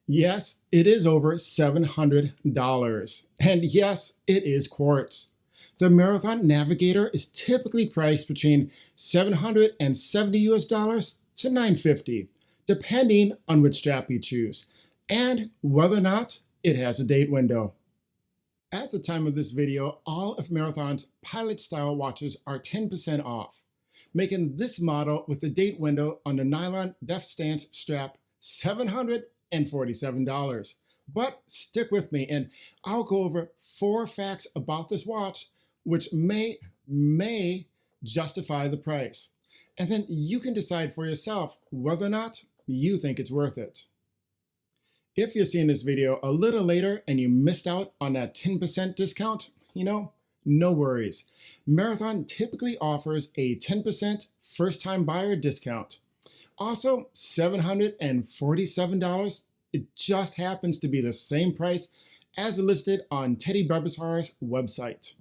Yes, it is over $700. And yes, it is quartz. The Marathon Navigator is typically priced between $770 US to $950, depending on which strap you choose, and whether or not it has a date window. At the time of this video, all of Marathon's pilot style watches are 10% off, making this model with the date window on the nylon def stance strap $747. But stick with me and I'll go over 4 facts about this watch which may justify the price. And then you can decide for yourself whether or not you think it's worth it. If you're seeing this video a little later and you missed out on that 10% discount, no worries. Marathon typically offers a 10% first-time buyer discount. Also, $747, it just happens to be the same price as listed on Teddy Barbasar's website.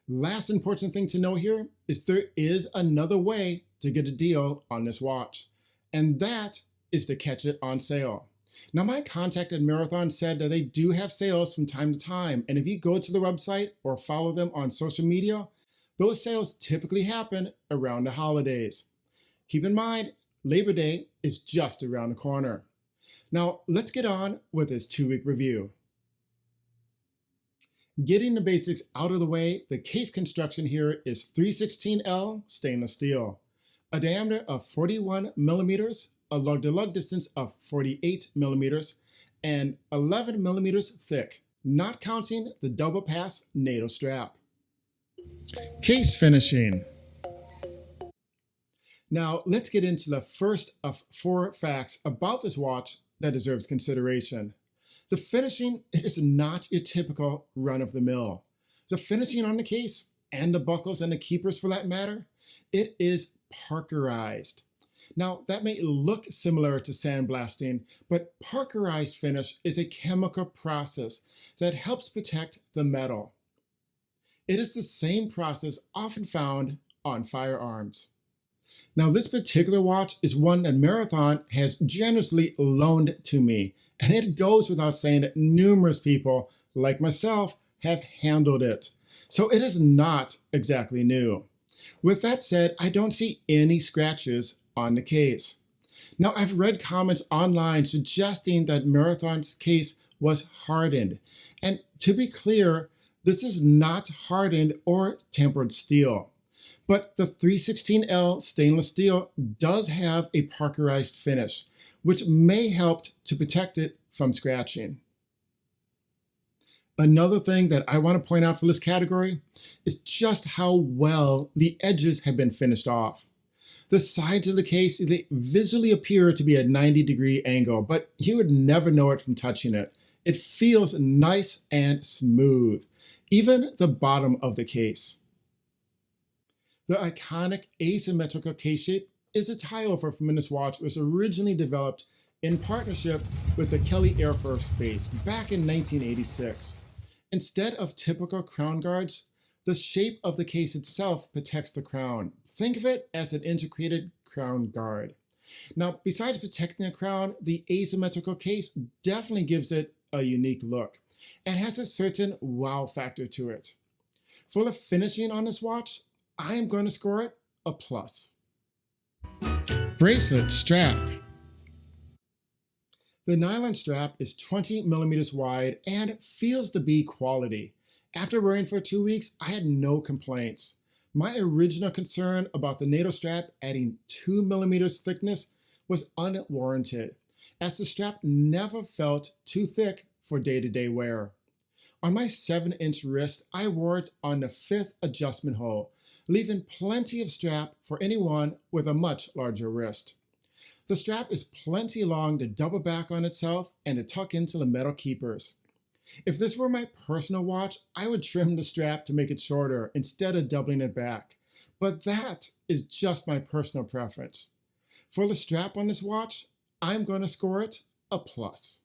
Last important thing to know here is there is another way to get a deal on this watch, and that is to catch it on sale. Now, my contact at Marathon said that they do have sales from time to time, and if you go to the website or follow them on social media, those sales typically happen around the holidays. Keep in mind, Labor Day is just around the corner. Now, let's get on with this 2-week review. Getting the basics out of the way, the case construction here is 316L stainless steel, a diameter of 41 millimeters, a lug-to-lug distance of 48 millimeters, and 11 millimeters thick, not counting the double pass NATO strap. Case finishing. Now let's get into the first of 4 facts about this watch that deserves consideration. The finishing is not your typical run-of-the-mill. The finishing on the case, and the buckles and the keepers for that matter, it is parkerized. Now, that may look similar to sandblasting, but parkerized finish is a chemical process that helps protect the metal. It is the same process often found on firearms. Now, this particular watch is one that Marathon has generously loaned to me, and it goes without saying that numerous people, like myself, have handled it. So it is not exactly new. With that said, I don't see any scratches on the case. Now, I've read comments online suggesting that Marathon's case was hardened. And to be clear, this is not hardened or tempered steel. But the 316L stainless steel does have a parkerized finish, which may help to protect it from scratching. Another thing that I want to point out for this category is just how well the edges have been finished off. The sides of the case, they visually appear to be a 90-degree angle, but you would never know it from touching it. It feels nice and smooth, even the bottom of the case. The iconic asymmetrical case shape is a tie-over from when this watch was originally developed in partnership with the Kelly Air Force Base back in 1986. Instead of typical crown guards, the shape of the case itself protects the crown. Think of it as an integrated crown guard. Now, besides protecting the crown, the asymmetrical case definitely gives it a unique look and has a certain wow factor to it. For the finishing on this watch, I am going to score it a plus. Bracelet strap. The nylon strap is 20 millimeters wide and feels to be quality. After wearing for 2 weeks, I had no complaints. My original concern about the NATO strap adding 2 millimeters thickness was unwarranted, as the strap never felt too thick for day-to-day wear. On my 7-inch wrist, I wore it on the 5th adjustment hole, leaving plenty of strap for anyone with a much larger wrist. The strap is plenty long to double back on itself and to tuck into the metal keepers. If this were my personal watch, I would trim the strap to make it shorter instead of doubling it back. But that is just my personal preference. For the strap on this watch, I'm going to score it a plus.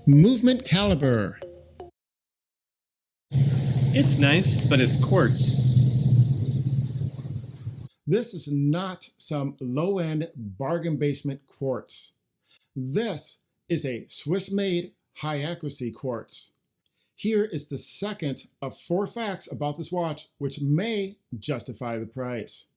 Movement caliber. It's nice, but it's quartz. This is not some low-end bargain basement quartz. This is a Swiss-made high-accuracy quartz. Here is the second of 4 facts about this watch which may justify the price.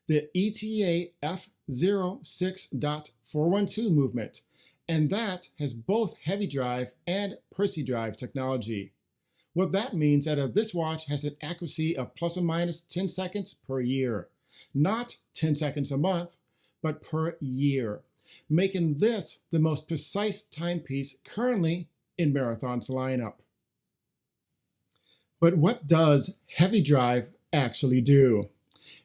The ETA F06.412 movement, and that has both heavy drive and Percy drive technology. What that means is that this watch has an accuracy of plus or minus 10 seconds per year. Not 10 seconds a month, but per year, making this the most precise timepiece currently in Marathon's lineup. But what does heavy drive actually do?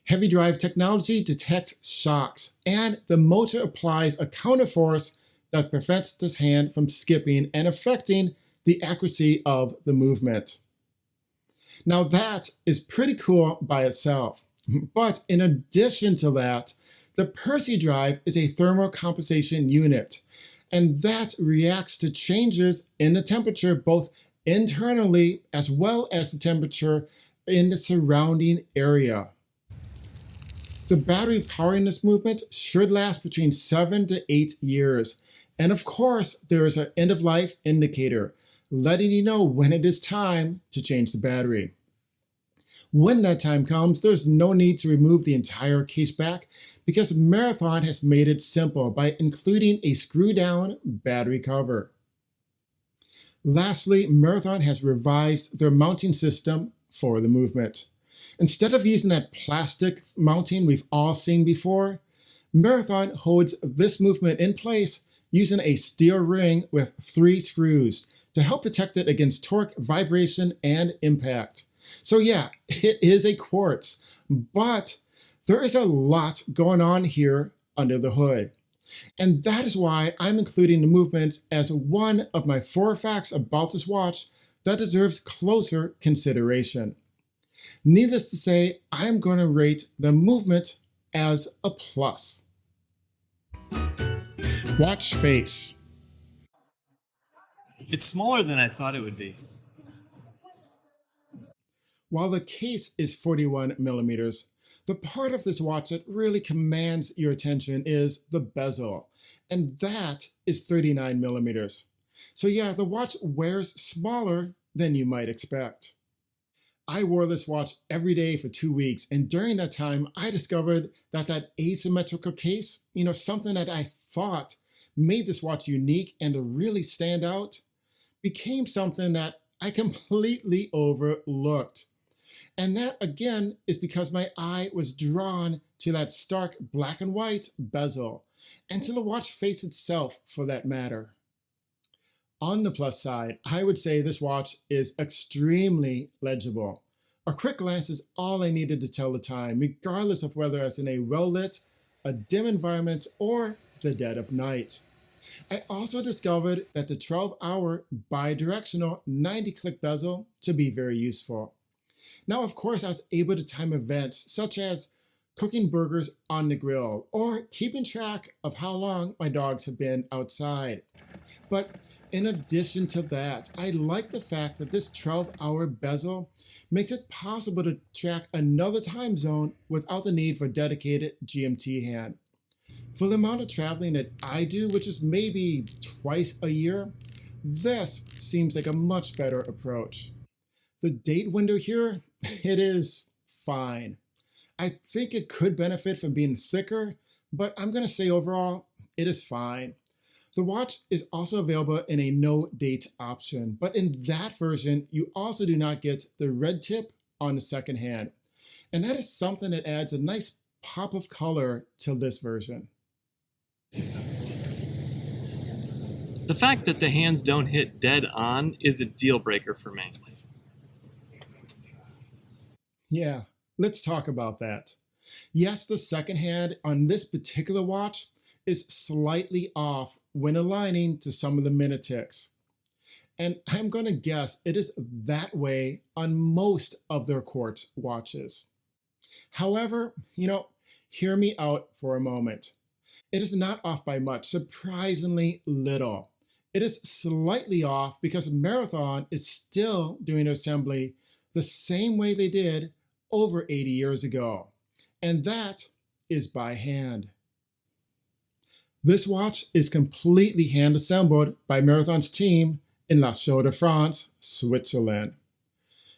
Heavy drive technology detects shocks, and the motor applies a counterforce that prevents this hand from skipping and affecting the accuracy of the movement. Now that is pretty cool by itself, but in addition to that, the Percy drive is a thermal compensation unit, and that reacts to changes in the temperature both internally as well as the temperature in the surrounding area. The battery powering this movement should last between 7 to 8 years, and of course there is an end-of-life indicator letting you know when it is time to change the battery. When that time comes, there's no need to remove the entire case back because Marathon has made it simple by including a screw-down battery cover. Lastly, Marathon has revised their mounting system for the movement. Instead of using that plastic mounting we've all seen before, Marathon holds this movement in place using a steel ring with 3 screws to help protect it against torque, vibration, and impact. So yeah, it is a quartz, but there is a lot going on here under the hood. And that is why I'm including the movement as one of my 4 facts about this watch that deserves closer consideration. Needless to say, I'm going to rate the movement as a plus. Watch face. It's smaller than I thought it would be. While the case is 41 millimeters, the part of this watch that really commands your attention is the bezel, and that is 39 millimeters. So yeah, the watch wears smaller than you might expect. I wore this watch every day for 2 weeks, and during that time, I discovered that that asymmetrical case, something that I thought made this watch unique and to really stand out, became something that I completely overlooked. And that, again, is because my eye was drawn to that stark black and white bezel, and to the watch face itself, for that matter. On the plus side, I would say this watch is extremely legible. A quick glance is all I needed to tell the time, regardless of whether it's in a well-lit, a dim environment, or the dead of night. I also discovered that the 12-hour bi-directional 90-click bezel to be very useful. Now, of course, I was able to time events such as cooking burgers on the grill or keeping track of how long my dogs have been outside. But in addition to that, I like the fact that this 12-hour bezel makes it possible to track another time zone without the need for a dedicated GMT hand. For the amount of traveling that I do, which is maybe twice a year, this seems like a much better approach. The date window here, it is fine. I think it could benefit from being thicker, but I'm going to say overall, it is fine. The watch is also available in a no date option, but in that version, you also do not get the red tip on the second hand. And that is something that adds a nice pop of color to this version. The fact that the hands don't hit dead on is a deal breaker for me. Yeah, let's talk about that. Yes, the second hand on this particular watch is slightly off when aligning to some of the minute ticks. And I'm going to guess it is that way on most of their quartz watches. However, hear me out for a moment. It is not off by much, surprisingly little. It is slightly off because Marathon is still doing assembly the same way they did over 80 years ago, and that is by hand. This watch is completely hand-assembled by Marathon's team in La Chaux-de-France, Switzerland.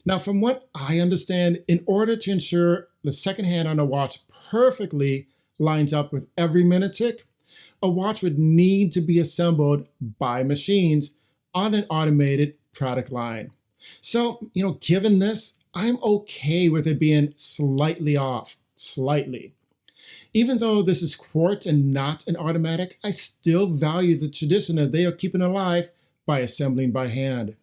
Now, from what I understand, in order to ensure the second hand on a watch perfectly lines up with every minute tick, a watch would need to be assembled by machines on an automated product line. So, given this, I'm okay with it being slightly off, slightly. Even though this is quartz and not an automatic, I still value the tradition that they are keeping alive by assembling by hand.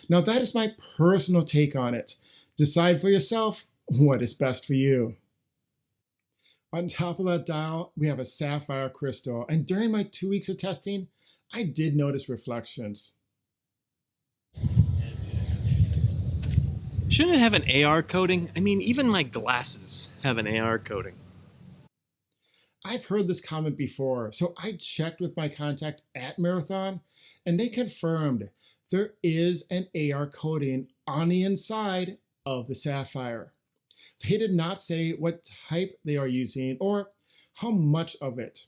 Now, that is my personal take on it. Decide for yourself what is best for you. On top of that dial, we have a sapphire crystal, and during my 2 weeks of testing, I did notice reflections. Shouldn't it have an AR coating? I mean, even my glasses have an AR coating. I've heard this comment before, so I checked with my contact at Marathon, and they confirmed there is an AR coating on the inside of the sapphire. They did not say what type they are using or how much of it.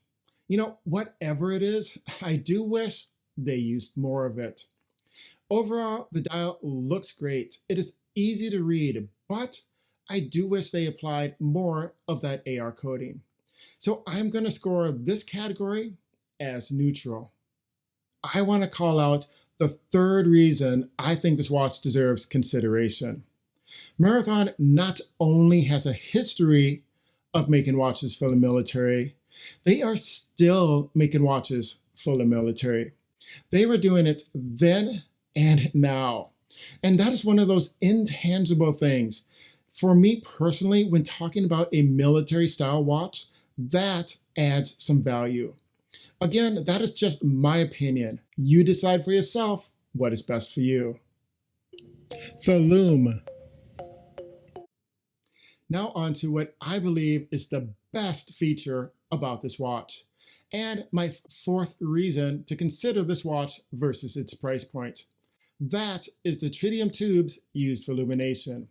Whatever it is, I do wish they used more of it. Overall, the dial looks great. It is easy to read, but I do wish they applied more of that AR coating. So I'm going to score this category as neutral. I want to call out the third reason I think this watch deserves consideration. Marathon not only has a history of making watches for the military, they are still making watches for the military. They were doing it then and now. And that is one of those intangible things. For me personally, when talking about a military style watch, that adds some value. Again, that is just my opinion. You decide for yourself what is best for you. The lume. Now on to what I believe is the best feature about this watch, and my fourth reason to consider this watch versus its price point. That is the tritium tubes used for illumination.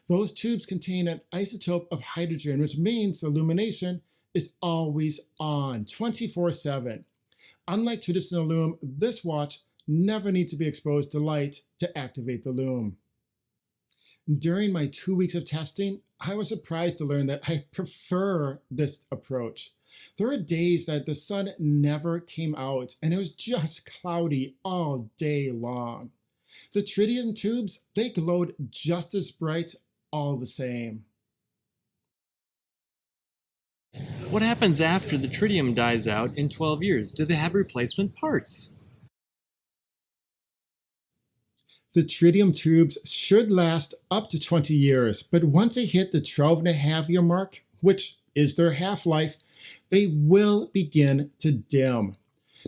Those tubes contain an isotope of hydrogen, which means the illumination is always on, 24/7. Unlike traditional lume, this watch never needs to be exposed to light to activate the lume. During my 2 weeks of testing, I was surprised to learn that I prefer this approach. There were days that the sun never came out and it was just cloudy all day long. The tritium tubes, they glowed just as bright all the same. What happens after the tritium dies out in 12 years? Do they have replacement parts? The tritium tubes should last up to 20 years, but once they hit the 12.5-year mark, which is their half-life, they will begin to dim.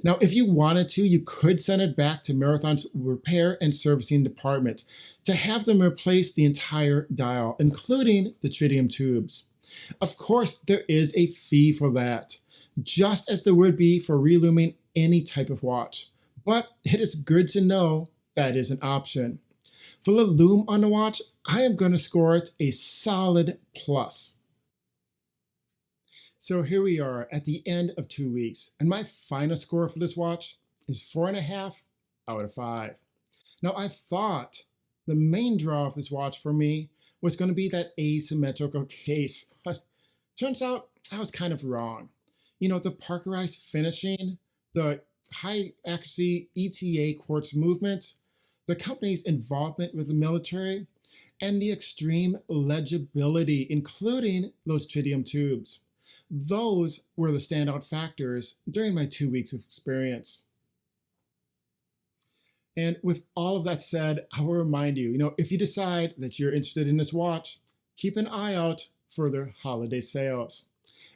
Now, if you wanted to, you could send it back to Marathon's repair and servicing department to have them replace the entire dial, including the tritium tubes. Of course, there is a fee for that, just as there would be for reluming any type of watch. But it is good to know that is an option. For the lume on the watch, I am going to score it a solid plus. So here we are at the end of 2 weeks, and my final score for this watch is 4.5 out of 5. Now, I thought the main draw of this watch for me was going to be that asymmetrical case, but turns out I was kind of wrong. The parkerized finishing, the high accuracy ETA quartz movement, the company's involvement with the military, and the extreme legibility, including those tritium tubes. Those were the standout factors during my 2 weeks of experience. And with all of that said, I will remind you, if you decide that you're interested in this watch, keep an eye out for their holiday sales.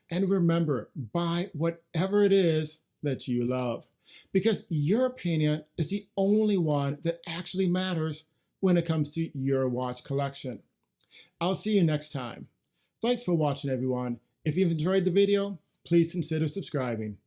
And remember, buy whatever it is that you love, because your opinion is the only one that actually matters when it comes to your watch collection. I'll see you next time. Thanks for watching, everyone. If you've enjoyed the video, please consider subscribing.